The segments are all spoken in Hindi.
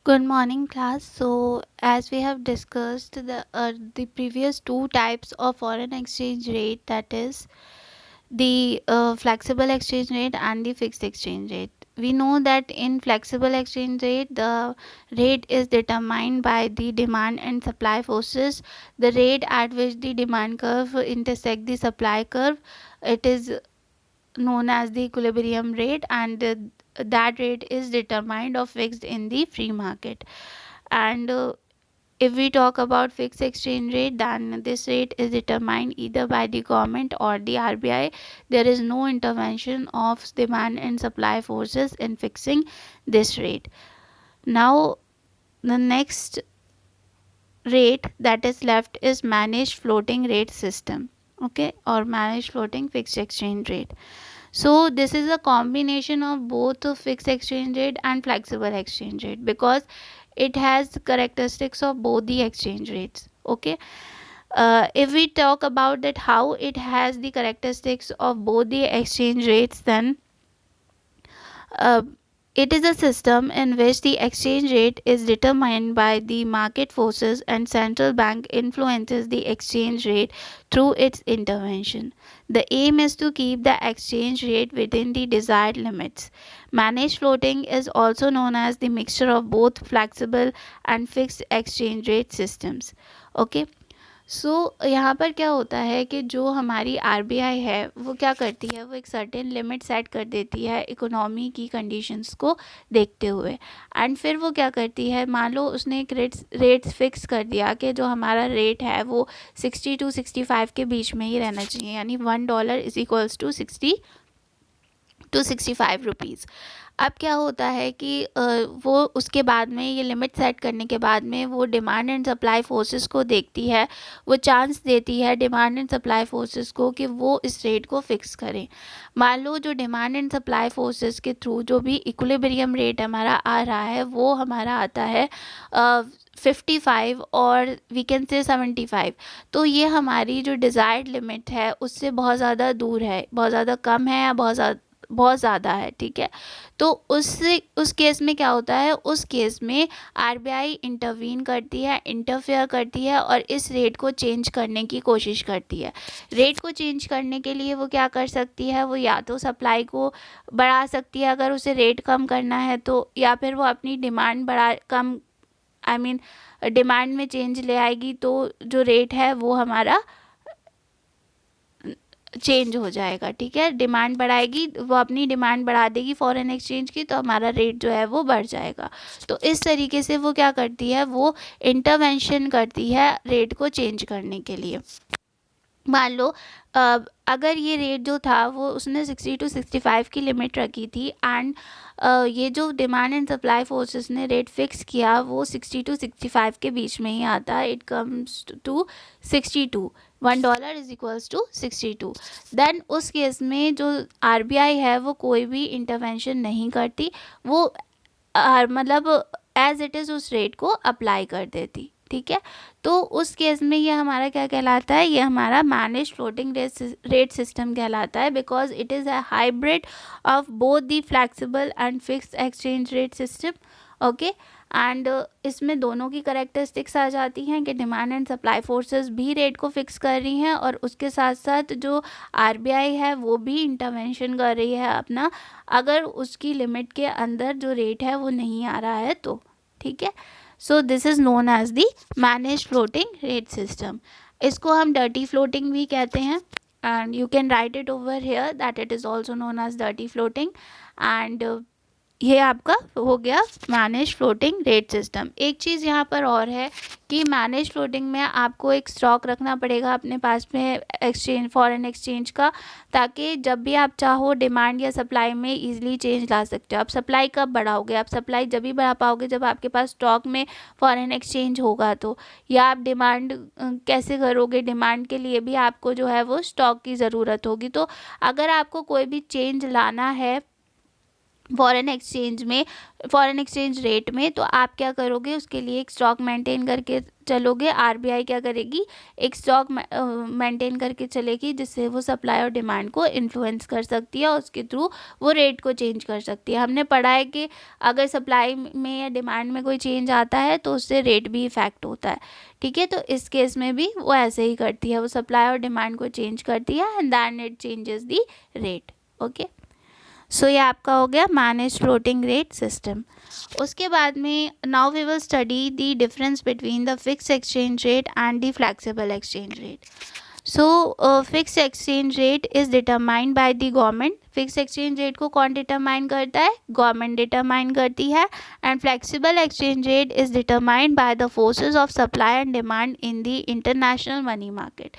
Good morning, class. So, as we have discussed the previous two types of foreign exchange rate, that is the flexible exchange rate and the fixed exchange rate. We know that in flexible exchange rate, the rate is determined by the demand and supply forces. The rate at which the demand curve intersect the supply curve, it is known as the equilibrium rate, and that rate is determined or fixed in the free market. And if we talk about fixed exchange rate, then this rate is determined either by the government or the RBI. There is no intervention of demand and supply forces in fixing this rate. Now, the next rate that is left is managed floating rate system, okay, or managed floating fixed exchange rate. So this is a combination of both a fixed exchange rate and flexible exchange rate, because it has characteristics of both the exchange rates. Okay, if we talk about that how it has the characteristics of both the exchange rates, then uh, it is a system in which the exchange rate is determined by the market forces and central bank influences the exchange rate through its intervention. The aim is to keep the exchange rate within the desired limits. Managed floating is also known as the mixture of both flexible and fixed exchange rate systems. Okay, सो यहाँ पर क्या होता है कि जो हमारी आरबीआई है वो क्या करती है, वो एक सर्टेन लिमिट सेट कर देती है इकोनॉमी की कंडीशंस को देखते हुए, एंड फिर वो क्या करती है, मान लो उसने एक रेट फिक्स कर दिया कि जो हमारा रेट है वो 60 to 65 के बीच में ही रहना चाहिए, यानी $1 is equals to 60 to 65 rupees. अब क्या होता है कि वो उसके बाद में ये लिमिट सेट करने के बाद में वो डिमांड एंड सप्लाई फोर्सेस को देखती है, वो चांस देती है डिमांड एंड सप्लाई फोर्सेस को कि वो इस रेट को फिक्स करें। मान लो जो डिमांड एंड सप्लाई फोर्सेस के थ्रू जो भी इक्विलिब्रियम रेट हमारा आ रहा है वो हमारा आता है 55 और वी कैन से 75, तो ये हमारी जो डिज़ायर्ड लिमिट है उससे बहुत ज़्यादा दूर है, बहुत ज़्यादा कम है या बहुत ज़्यादा है। ठीक है, तो उस केस में क्या होता है, उस केस में आरबीआई इंटरवीन करती है, इंटरफेयर करती है और इस रेट को चेंज करने की कोशिश करती है। रेट को चेंज करने के लिए वो क्या कर सकती है, वो या तो सप्लाई को बढ़ा सकती है अगर उसे रेट कम करना है तो, या फिर वो अपनी demand come I mean demand में चेंज ले आएगी, तो जो रेट है वो हमारा चेंज हो जाएगा। ठीक है, डिमांड बढ़ाएगी, वो अपनी डिमांड बढ़ा देगी फॉरेन एक्सचेंज की, तो हमारा रेट जो है वो बढ़ जाएगा। तो इस तरीके से वो क्या करती है, वो इंटरवेंशन करती है रेट को चेंज करने के लिए। मान लो अगर ये रेट जो था वो उसने 60 to 65 की लिमिट रखी थी, एंड ये जो डिमांड एंड सप्लाई फोर्सेस ने रेट फिक्स किया वो 60 to 65 के बीच में ही आता है, it comes to 62, $1 is equals to 62। Then उस केस में जो आरबीआई है वो कोई भी इंटरवेंशन नहीं करती, वो मतलब एज इट इज़ उस रेट को अप्लाई कर देती। ठीक है, तो उस केस में ये हमारा क्या कहलाता है, ये हमारा मैनेज फ्लोटिंग रेट सिस्टम कहलाता है, because it is a hybrid of both the flexible and fixed exchange rate system. Okay, and इसमें दोनों की करेक्टरिस्टिक्स आ जाती हैं कि डिमांड एंड सप्लाई फोर्सेस भी रेट को फिक्स कर रही हैं और उसके साथ साथ जो आरबीआई है वो भी इंटरवेंशन कर रही है अपना, अगर उसकी लिमिट के अंदर जो रेट है वो नहीं आ रहा है तो। ठीक है, so this is known as the manage floating rate system. इसको हम डर्टी फ्लोटिंग भी कहते हैं, and you can write it over here that it is also known as dirty floating. And ये आपका हो गया मैनेज फ्लोटिंग रेट सिस्टम। एक चीज़ यहाँ पर और है कि मैनेज फ्लोटिंग में आपको एक स्टॉक रखना पड़ेगा अपने पास में एक्सचेंज फॉरेन एक्सचेंज का, ताकि जब भी आप चाहो डिमांड या सप्लाई में इजीली चेंज ला सकते हो। आप सप्लाई कब बढ़ाओगे, आप सप्लाई जब भी बढ़ा पाओगे जब आपके पास स्टॉक में फॉरेन एक्सचेंज होगा तो, या आप डिमांड कैसे करोगे, डिमांड के लिए भी आपको जो है वो स्टॉक की ज़रूरत होगी। तो अगर आपको कोई भी चेंज लाना है फॉरेन एक्सचेंज रेट में, तो आप क्या करोगे, उसके लिए एक स्टॉक मेंटेन करके चलोगे, आरबीआई क्या करेगी, एक स्टॉक मेंटेन करके चलेगी जिससे वो सप्लाई और डिमांड को इन्फ्लुएंस कर सकती है और उसके थ्रू वो रेट को चेंज कर सकती है। हमने पढ़ा है कि अगर सप्लाई में या डिमांड में कोई चेंज आता है तो उससे रेट भी इफेक्ट होता है, ठीक है। तो इस केस में भी वो ऐसे ही करती है, वो सप्लाई और डिमांड को चेंज करती है and then it changes the rate. Okay, so ये आपका हो गया मैनेज फ्लोटिंग रेट सिस्टम। उसके बाद में now we will study the difference between the fix exchange rate and the flexible exchange rate. So fix exchange rate is determined by the government. Fix exchange rate को कौन डिटरमाइन करता है, गवर्नमेंट डिटरमाइन करती है। And flexible exchange rate is determined by the forces of supply and demand in the international money market.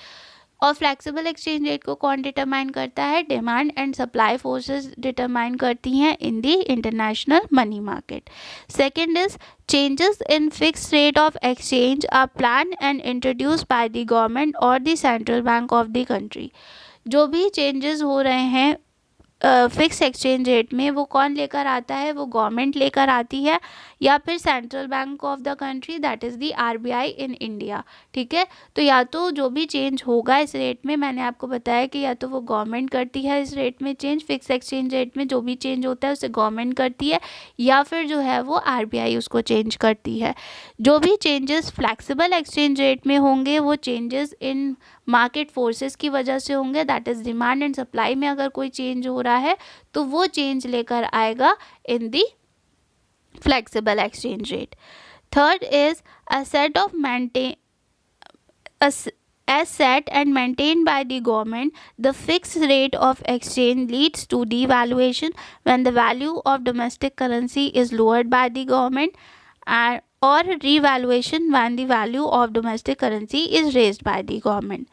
और फ्लेक्सिबल एक्सचेंज रेट को कौन डिटरमाइन करता है, demand and supply forces determine करती हैं in the international money market. Second is changes in fixed rate of exchange are planned and introduced by the government or the central bank of the country। जो भी चेंजेस हो रहे हैं फिक्स एक्सचेंज रेट में वो कौन लेकर आता है, वो गवर्नमेंट लेकर आती है या फिर central bank of the country that is the RBI in India, ठीक है। तो या तो जो भी चेंज होगा इस रेट में, मैंने आपको बताया कि या तो वो गवर्नमेंट करती है इस रेट में चेंज, फिक्स एक्सचेंज रेट में जो भी चेंज होता है उसे गवर्नमेंट करती है या फिर जो है वो आरबीआई उसको चेंज करती है। जो भी चेंजेस फ्लेक्सिबल एक्सचेंज रेट में होंगे वो चेंजेस इन मार्केट फोर्सेस की वजह से होंगे, that is demand and supply में अगर कोई चेंज हो रहा है तो वो चेंज लेकर आएगा in the flexible exchange rate. Third is a set of maintain as set and maintained by the government, the fixed rate of exchange leads to devaluation when the value of domestic currency is lowered by the government, and or revaluation when the value of domestic currency is raised by the government.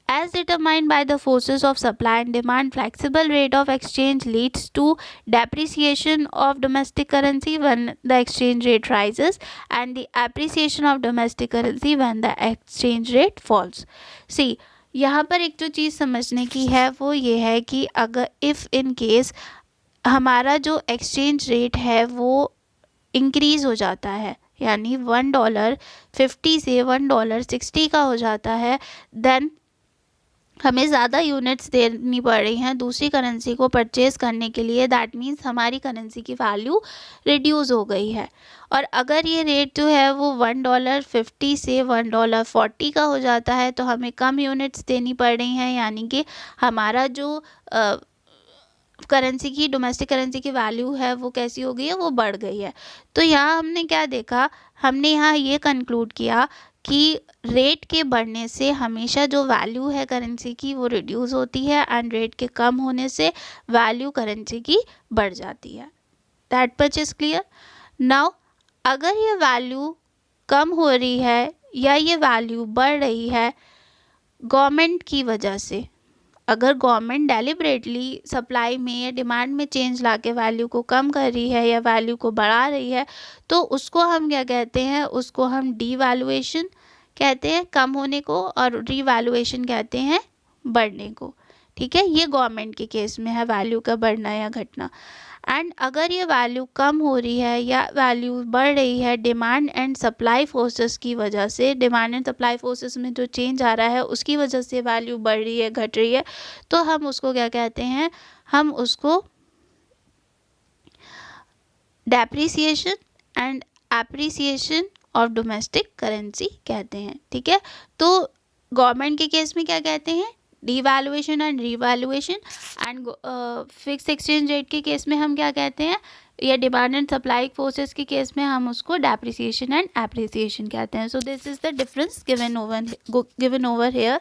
As determined by the forces of supply and demand, flexible rate of exchange leads to depreciation of domestic currency when the exchange rate rises and the appreciation of domestic currency when the exchange rate falls. See, यहाँ पर एक जो चीज़ समझने की है वो ये है कि अगर इफ़ इन केस हमारा जो एक्सचेंज रेट है वो इंक्रीज़ हो जाता है, यानी $1.50 से $1.60 का हो जाता है, देन हमें ज़्यादा यूनिट्स देनी पड़ रही हैं दूसरी करेंसी को परचेज़ करने के लिए, दैट मीन्स हमारी करेंसी की वैल्यू रिड्यूस हो गई है। और अगर ये रेट जो है वो $1.50 से $1.40 का हो जाता है तो हमें कम यूनिट्स देनी पड़ रही हैं, यानी कि हमारा जो करेंसी की डोमेस्टिक करेंसी की वैल्यू है वो कैसी हो गई है, वो बढ़ गई है। तो यहाँ हमने क्या देखा, हमने यहाँ ये कंक्लूड किया कि रेट के बढ़ने से हमेशा जो वैल्यू है करेंसी की वो रिड्यूस होती है एंड रेट के कम होने से वैल्यू करेंसी की बढ़ जाती है। That much is clear. Now अगर ये वैल्यू कम हो रही है या ये वैल्यू बढ़ रही है गवर्नमेंट की वजह से, अगर गवर्नमेंट डेलिबरेटली सप्लाई में या डिमांड में चेंज लाके वैल्यू को कम कर रही है या वैल्यू को बढ़ा रही है तो उसको हम क्या कहते हैं, उसको हम डीवैल्यूएशन कहते हैं कम होने को, और रीवैल्यूएशन कहते हैं बढ़ने को, ठीक है। ये गवर्नमेंट के केस में है वैल्यू का बढ़ना या घटना। एंड अगर ये वैल्यू कम हो रही है या वैल्यू बढ़ रही है डिमांड एंड सप्लाई फोर्सेस की वजह से, डिमांड एंड सप्लाई फोर्सेस में जो चेंज आ रहा है उसकी वजह से वैल्यू बढ़ रही है घट रही है, तो हम उसको क्या कहते हैं, हम उसको depreciation and appreciation of domestic currency कहते हैं, ठीक है। तो गवर्नमेंट के केस में क्या कहते हैं, devaluation and revaluation, and fix exchange rate के केस में हम क्या कहते हैं, या डिमांड एंड सप्लाई फोर्सेस के केस में हम उसको डेप्रिसिएशन एंड एप्रिसिएशन कहते हैं। So this is the difference given over here.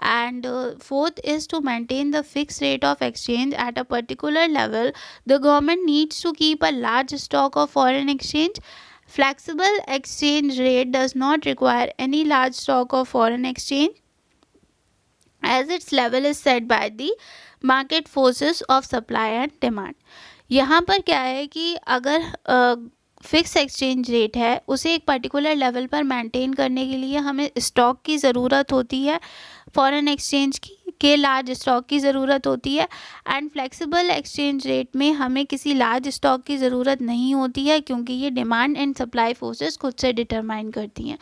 And fourth is to maintain the fixed rate of exchange at a particular level, the government needs to keep a large stock of foreign exchange. Flexible exchange rate does not require any large stock of foreign exchange as its level is set by the market forces of supply and demand. यहाँ पर क्या है कि अगर फिक्स एक्सचेंज रेट है उसे एक पर्टिकुलर लेवल पर मेंटेन करने के लिए हमें स्टॉक की ज़रूरत होती है फॉरेन एक्सचेंज की, के लार्ज स्टॉक की ज़रूरत होती है, एंड फ्लेक्सिबल एक्सचेंज रेट में हमें किसी लार्ज स्टॉक की ज़रूरत नहीं होती है, क्योंकि ये डिमांड एंड सप्लाई फोर्सेस खुद से डिटरमाइन करती हैं।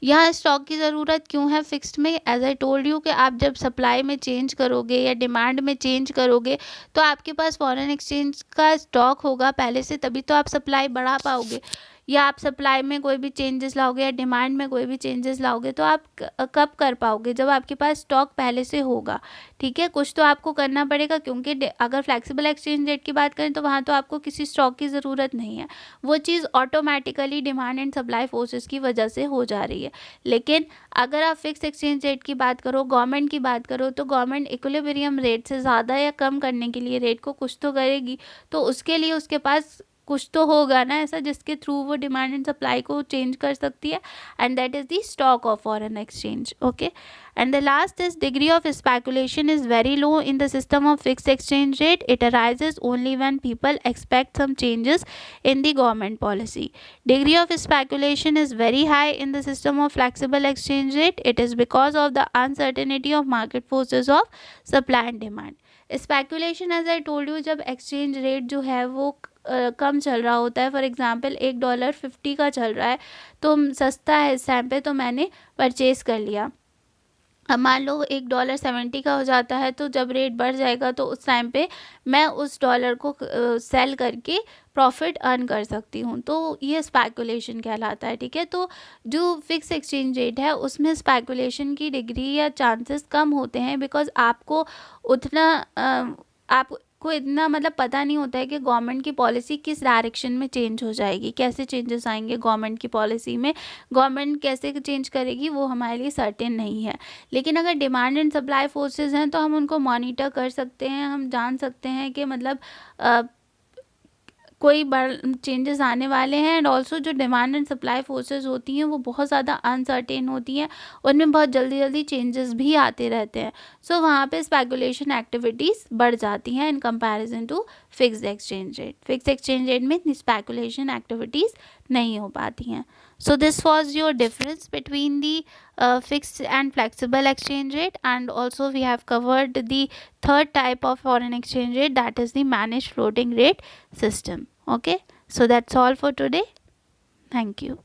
यहाँ स्टॉक की ज़रूरत क्यों है फिक्स्ड में? एज आई टोल्ड यू कि आप जब सप्लाई में चेंज करोगे या डिमांड में चेंज करोगे तो आपके पास फॉरेन एक्सचेंज का स्टॉक होगा पहले से, तभी तो आप सप्लाई बढ़ा पाओगे। या आप सप्लाई में कोई भी चेंजेस लाओगे या डिमांड में कोई भी चेंजेस लाओगे तो आप कब कर पाओगे? जब आपके पास स्टॉक पहले से होगा। ठीक है, कुछ तो आपको करना पड़ेगा, क्योंकि अगर फ्लेक्सिबल एक्सचेंज रेट की बात करें तो वहाँ तो आपको किसी स्टॉक की ज़रूरत नहीं है, वो चीज़ automatically demand and supply forces की वजह से हो जा रही है। लेकिन अगर आप फिक्स एक्सचेंज रेट की बात करो, गवर्नमेंट की बात करो, तो गवर्नमेंट इक्विलिब्रियम रेट से ज़्यादा या कम करने के लिए रेट को कुछ तो करेगी, तो उसके लिए उसके पास कुछ तो होगा ना ऐसा जिसके थ्रू वो डिमांड एंड सप्लाई को चेंज कर सकती है, and that is the stock of foreign exchange. Okay, and the last is degree of speculation is very low in the system of fixed exchange rate. It arises only when people expect some changes in the government policy. Degree of speculation is very high in the system of flexible exchange rate. It is because of the uncertainty of market forces of supply and demand. Speculation as I told you, जब एक्सचेंज रेट जो है वो कम चल रहा होता है, फॉर एग्जांपल $1.50 का चल रहा है तो सस्ता है इस टाइम पे, तो मैंने परचेज़ कर लिया। अब मान लो $1.70 का हो जाता है, तो जब रेट बढ़ जाएगा तो उस टाइम पे मैं उस डॉलर को सेल करके प्रॉफिट अर्न कर सकती हूँ, तो ये स्पेकुलेशन कहलाता है। ठीक है, तो जो फिक्स एक्सचेंज रेट है उसमें स्पेकुलेशन की डिग्री या चांसेस कम होते हैं, बिकॉज आपको उतना आपको इतना मतलब पता नहीं होता है कि गवर्नमेंट की पॉलिसी किस डायरेक्शन में चेंज हो जाएगी, कैसे चेंजेस आएंगे गवर्नमेंट की पॉलिसी में, गवर्नमेंट कैसे चेंज करेगी, वो हमारे लिए सर्टेन नहीं है। लेकिन अगर डिमांड एंड सप्लाई फोर्सेस हैं तो हम उनको मॉनिटर कर सकते हैं, हम जान सकते हैं कि मतलब कोई बड़ चेंजेस आने वाले हैं, एंड ऑल्सो जो डिमांड एंड सप्लाई फोर्सेस होती हैं वो बहुत ज़्यादा अनसर्टेन होती हैं, उनमें बहुत जल्दी जल्दी चेंजेस भी आते रहते हैं। सो वहाँ पे स्पेकुलेशन एक्टिविटीज़ बढ़ जाती हैं in comparison to fixed exchange rate. Fix exchange rate में स्पेकुलेशन एक्टिविटीज़ नहीं हो पाती हैं। So this was your difference between the fixed and flexible exchange rate, and also we have covered the third type of foreign exchange rate, that is the managed floating rate system. Okay, so that's all for today. Thank you.